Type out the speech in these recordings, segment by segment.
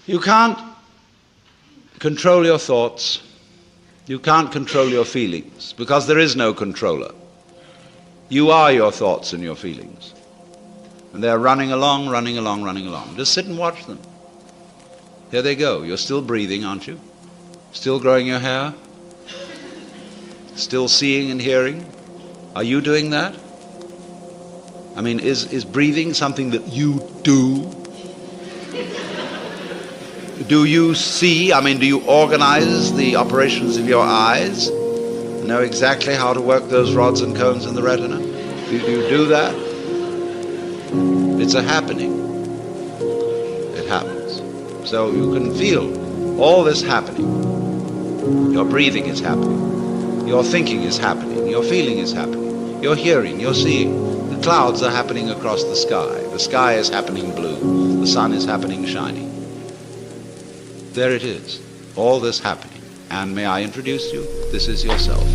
You can't control your thoughts. You can't control your feelings, because there is no controller. You are your thoughts and your feelings. And they're running along, running along, running along. Just sit and watch them. Here they go. You're still breathing, aren't you? Still growing your hair? Still seeing and hearing? Are you doing that? I mean, is breathing something that you do? Do you see? I mean, do you organize the operations of your eyes? Know exactly how to work those rods and cones in the retina? Do you do that? It's a happening. It happens. So you can feel all this happening. Your breathing is happening. Your thinking is happening. Your feeling is happening. Your hearing, your seeing. The clouds are happening across the sky. The sky is happening blue. The sun is happening shiny. There it is. All this happening. And may I introduce you? This is yourself.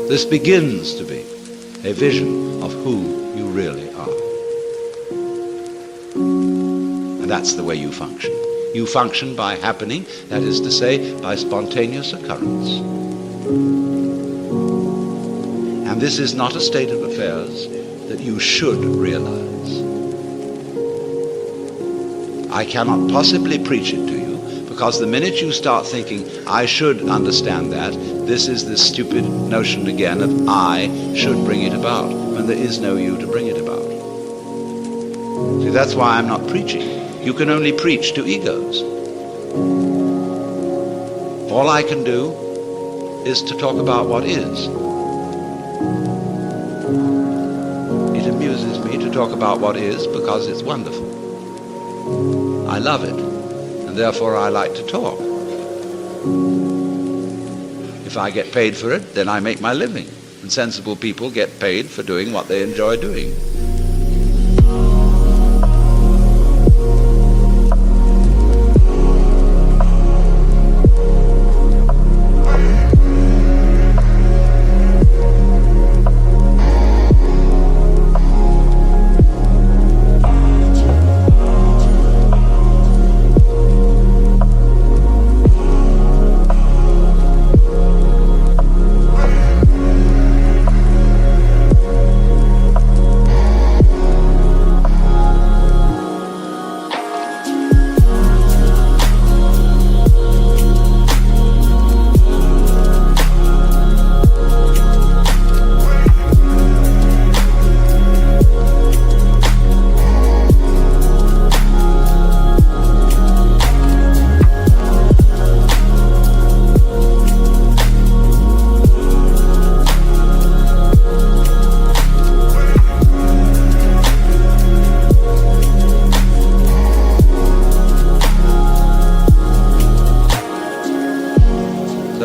This begins to be a vision of who you really are. And that's the way you function. You function by happening, that is to say, by spontaneous occurrence. And this is not a state of affairs that you should realize. I cannot possibly preach it to you, because the minute you start thinking, I should understand that, this is this stupid notion again of I should bring it about, when there is no you to bring it about. See, that's why I'm not preaching. You can only preach to egos. All I can do is to talk about what is. It amuses me to talk about what is because it's wonderful. I love it, and therefore I like to talk. If I get paid for it, then I make my living. And sensible people get paid for doing what they enjoy doing.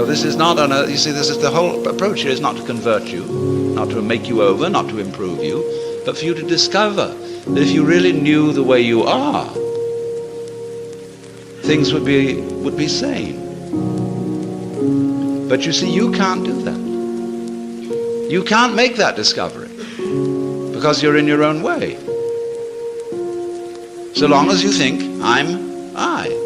This is not you see, this is the whole approach here is not to convert you, not to make you over, not to improve you, but for you to discover that if you really knew the way you are, things would be sane. But you see, you can't do that. You can't make that discovery because you're in your own way. So long as you think, I'm I.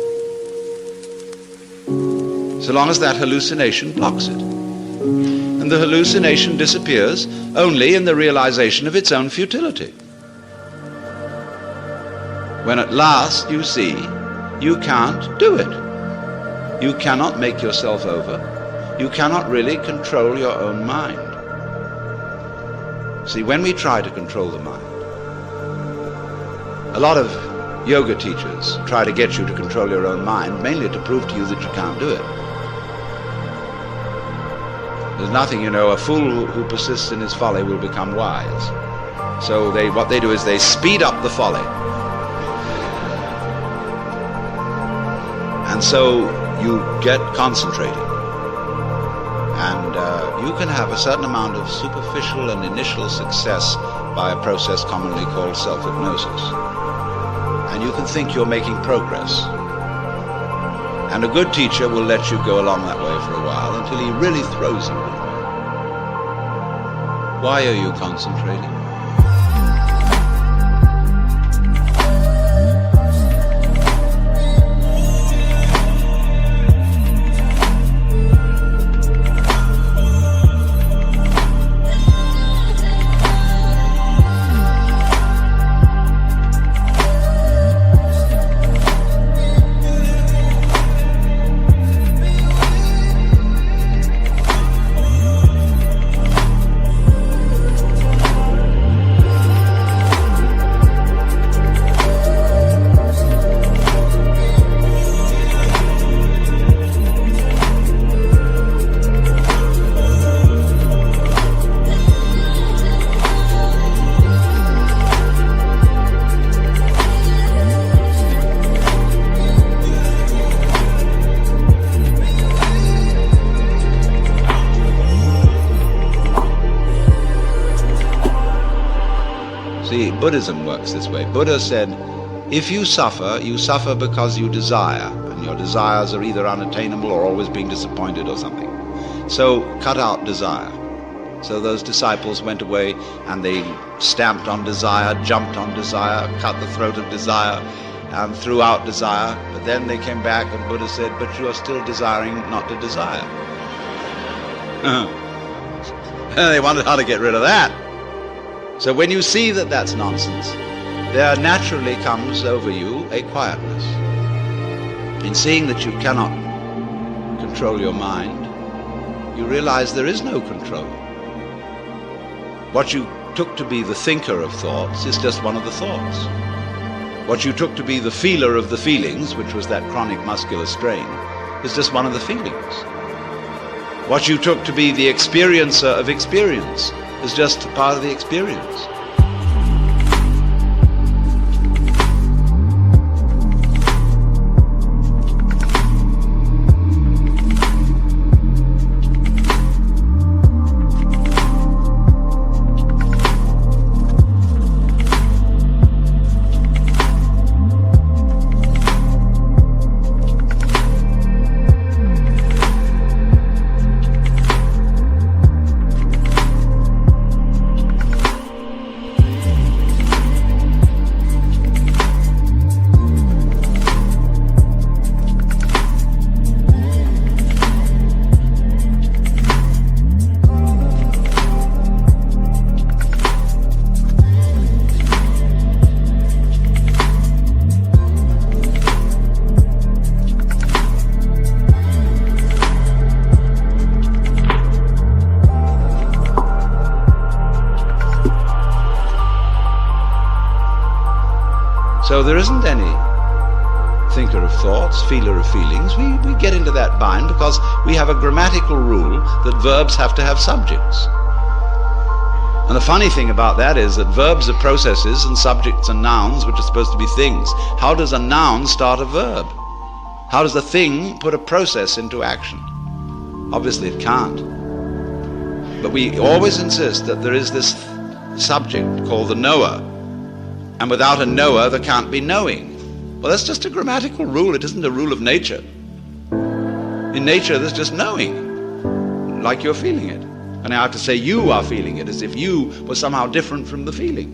So long as that hallucination blocks it. And the hallucination disappears only in the realization of its own futility. When at last you see you can't do it. You cannot make yourself over. You cannot really control your own mind. See, when we try to control the mind, a lot of yoga teachers try to get you to control your own mind, mainly to prove to you that you can't do it. There's nothing, a fool who persists in his folly will become wise. So what they do is they speed up the folly. And so you get concentrated. And you can have a certain amount of superficial and initial success by a process commonly called self-hypnosis. And you can think you're making progress. And a good teacher will let you go along that way for a while until he really throws you one way. Why are you concentrating? See, Buddhism works this way. Buddha said, if you suffer because you desire, and your desires are either unattainable or always being disappointed or something. So cut out desire. So those disciples went away and they stamped on desire, jumped on desire, cut the throat of desire, and threw out desire. But then they came back and Buddha said, but you are still desiring not to desire. They wondered how to get rid of that. So when you see that that's nonsense, there naturally comes over you a quietness. In seeing that you cannot control your mind, you realize there is no control. What you took to be the thinker of thoughts is just one of the thoughts. What you took to be the feeler of the feelings, which was that chronic muscular strain, is just one of the feelings. What you took to be the experiencer of experience is just part of the experience. So there isn't any thinker of thoughts, feeler of feelings. We get into that bind because we have a grammatical rule that verbs have to have subjects. And the funny thing about that is that verbs are processes and subjects are nouns, which are supposed to be things. How does a noun start a verb? How does a thing put a process into action? Obviously it can't. But we always insist that there is this subject called the knower. And without a knower, there can't be knowing. Well, that's just a grammatical rule. It isn't a rule of nature. In nature, there's just knowing, like you're feeling it. And I have to say you are feeling it, as if you were somehow different from the feeling.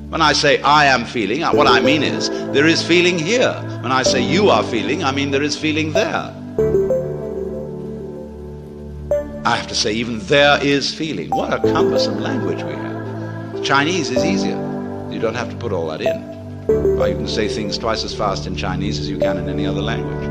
When I say I am feeling, what I mean is there is feeling here. When I say you are feeling, I mean there is feeling there. I have to say even there is feeling. What a cumbersome language we have. Chinese is easier. You don't have to put all that in. Or you can say things twice as fast in Chinese as you can in any other language.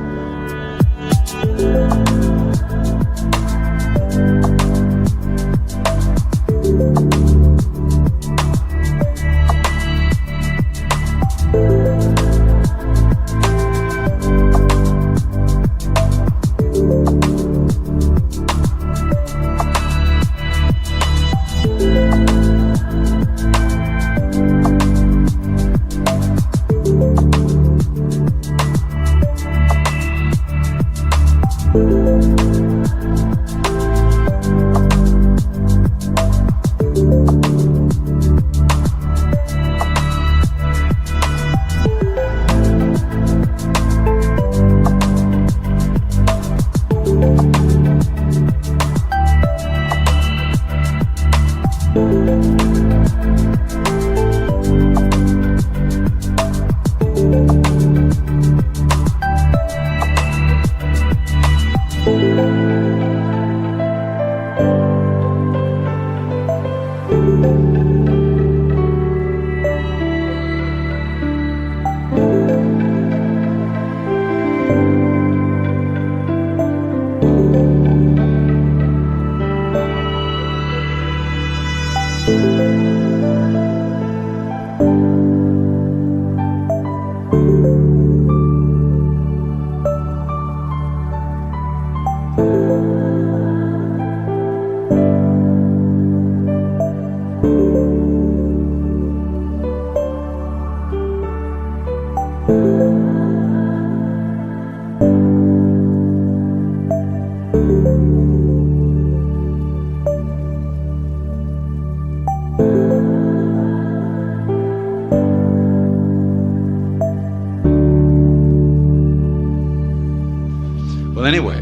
Anyway,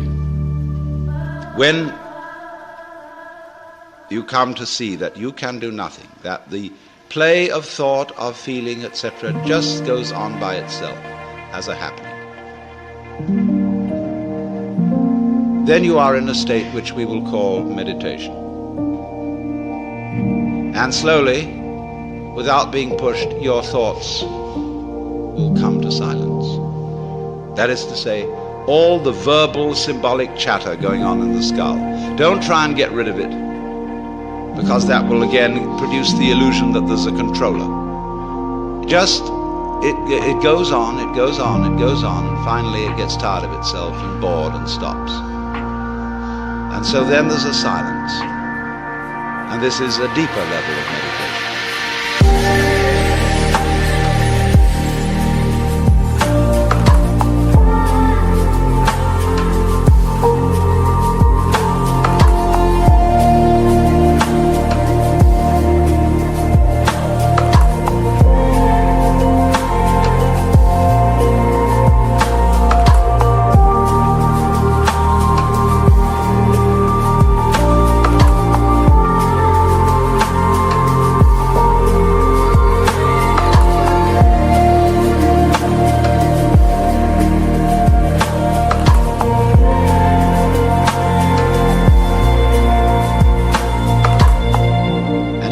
when you come to see that you can do nothing, that the play of thought, of feeling, etc., just goes on by itself as a happening, then you are in a state which we will call meditation. And slowly, without being pushed, your thoughts will come to silence. That is to say, all the verbal, symbolic chatter going on in the skull. Don't try and get rid of it, because that will again produce the illusion that there's a controller. Just, it goes on, it goes on, it goes on, and finally it gets tired of itself and bored and stops. And so then there's a silence. And this is a deeper level of meditation.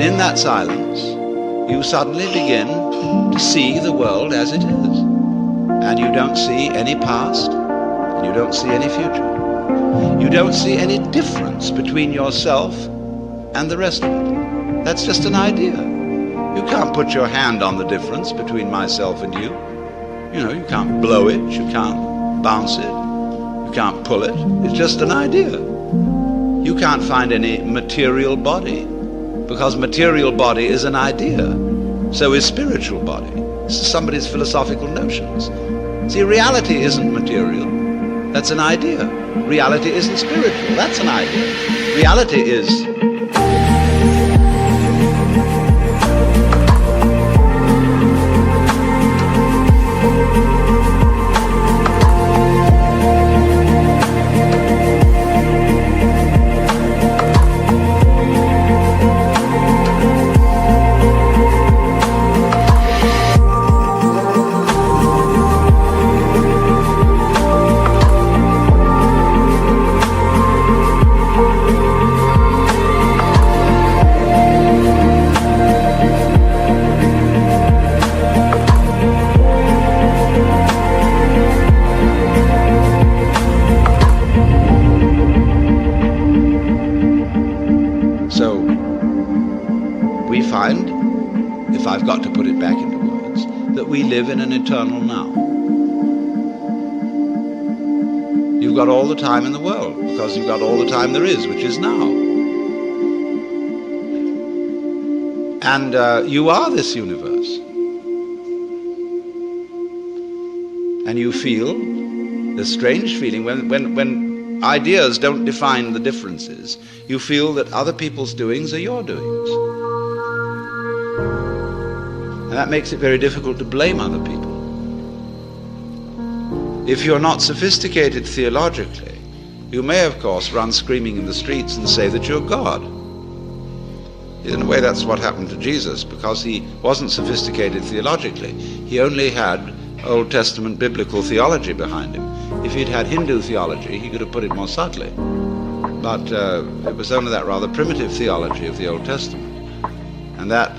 In that silence, you suddenly begin to see the world as it is. And you don't see any past, and you don't see any future. You don't see any difference between yourself and the rest of it. That's just an idea. You can't put your hand on the difference between myself and you. You know, you can't blow it, you can't bounce it, you can't pull it. It's just an idea. You can't find any material body, because material body is an idea. So is spiritual body. This is somebody's philosophical notions. See, reality isn't material. That's an idea. Reality isn't spiritual. That's an idea. Reality is find, if I've got to put it back into words, that we live in an eternal now. You've got all the time in the world, because you've got all the time there is, which is now. And you are this universe. And you feel this strange feeling when ideas don't define the differences, you feel that other people's doings are your doings. And that makes it very difficult to blame other people. If you're not sophisticated theologically, you may, of course, run screaming in the streets and say that you're God. In a way, that's what happened to Jesus, because he wasn't sophisticated theologically. He only had Old Testament biblical theology behind him. If he'd had Hindu theology, he could have put it more subtly. But it was only that rather primitive theology of the Old Testament. And that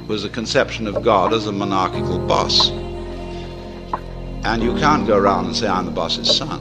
was a conception of God as a monarchical boss. And you can't go around and say, I'm the boss's son.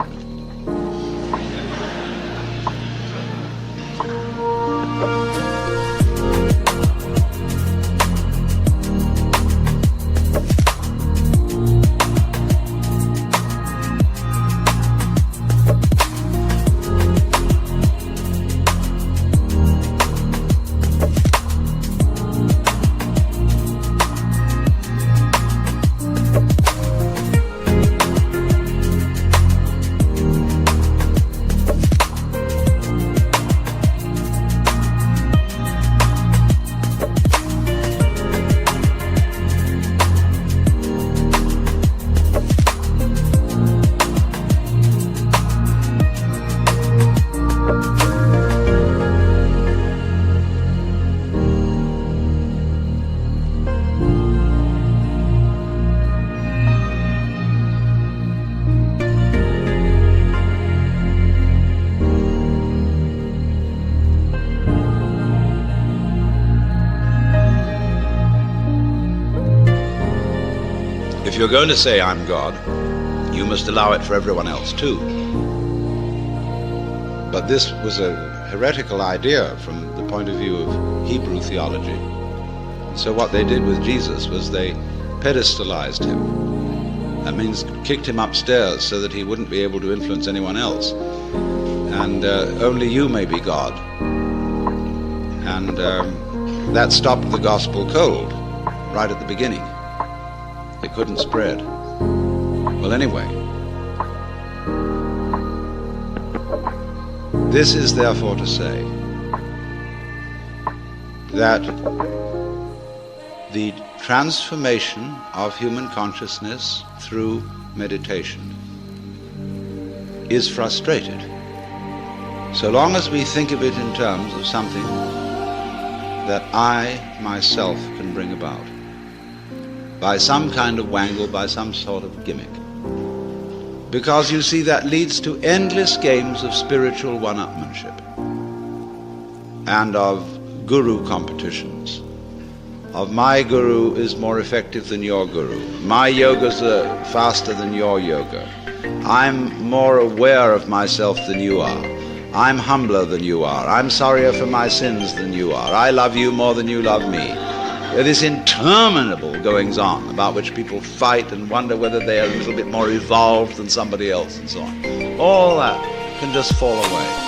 If you're going to say I'm God, you must allow it for everyone else too. But this was a heretical idea from the point of view of Hebrew theology. So what they did with Jesus was they pedestalized him. That means kicked him upstairs so that he wouldn't be able to influence anyone else. And only you may be God. And that stopped the gospel cold right at the beginning. It couldn't spread. Well, anyway, this is therefore to say that the transformation of human consciousness through meditation is frustrated so long as we think of it in terms of something that I myself can bring about by some kind of wangle, by some sort of gimmick. Because you see, that leads to endless games of spiritual one-upmanship and of guru competitions, of my guru is more effective than your guru, my yoga's faster than your yoga, I'm more aware of myself than you are, I'm humbler than you are, I'm sorrier for my sins than you are, I love you more than you love me. This interminable goings-on about which people fight and wonder whether they are a little bit more evolved than somebody else and so on. All that can just fall away.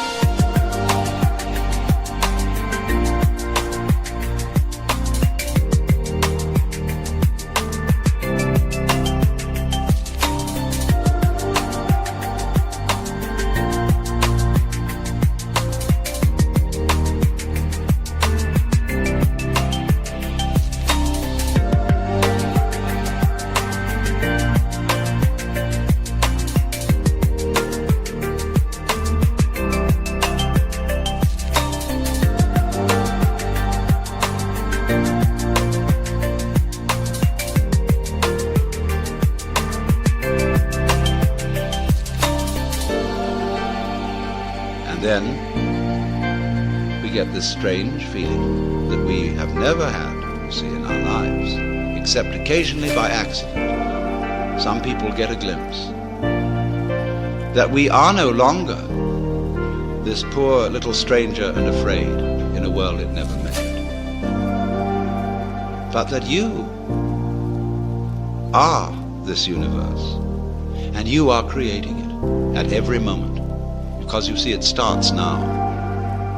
Then we get this strange feeling that we have never had, you see, in our lives, except occasionally by accident. Some people get a glimpse that we are no longer this poor little stranger and afraid in a world it never met, but that you are this universe, and you are creating it at every moment. Because you see, it starts now.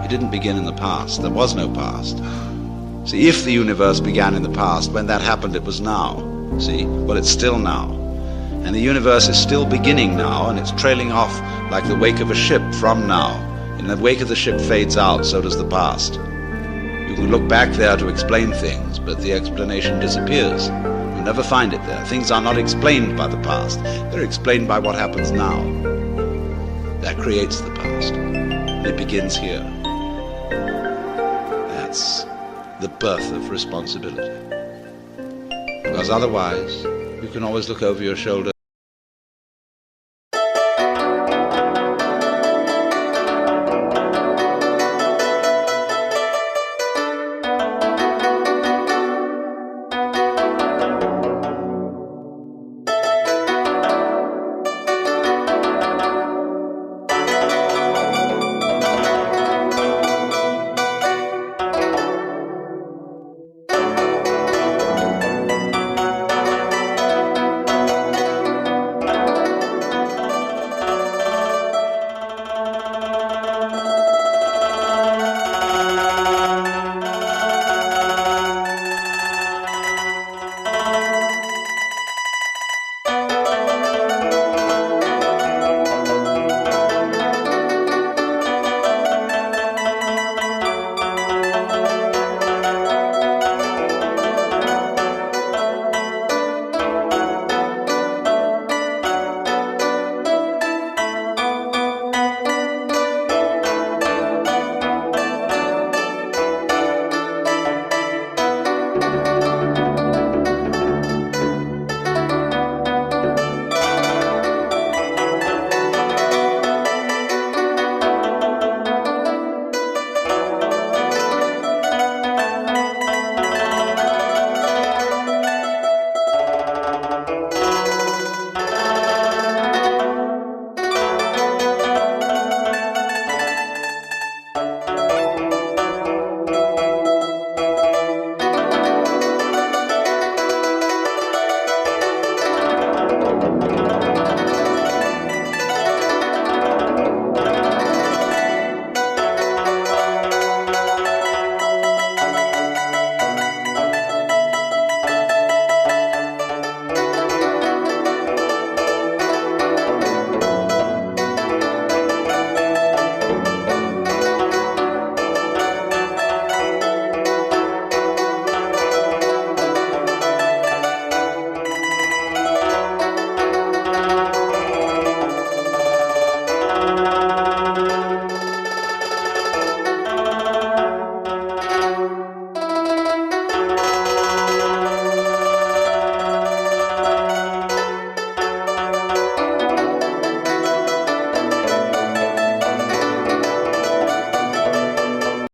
It didn't begin in the past. There was no past. See, if the universe began in the past, when that happened, it was now. See? Well, it's still now. And the universe is still beginning now, and it's trailing off like the wake of a ship from now. And the wake of the ship fades out, so does the past. You can look back there to explain things, but the explanation disappears. You'll never find it there. Things are not explained by the past. They're explained by what happens now. That creates the past. It begins here. That's the birth of responsibility. Because otherwise, you can always look over your shoulder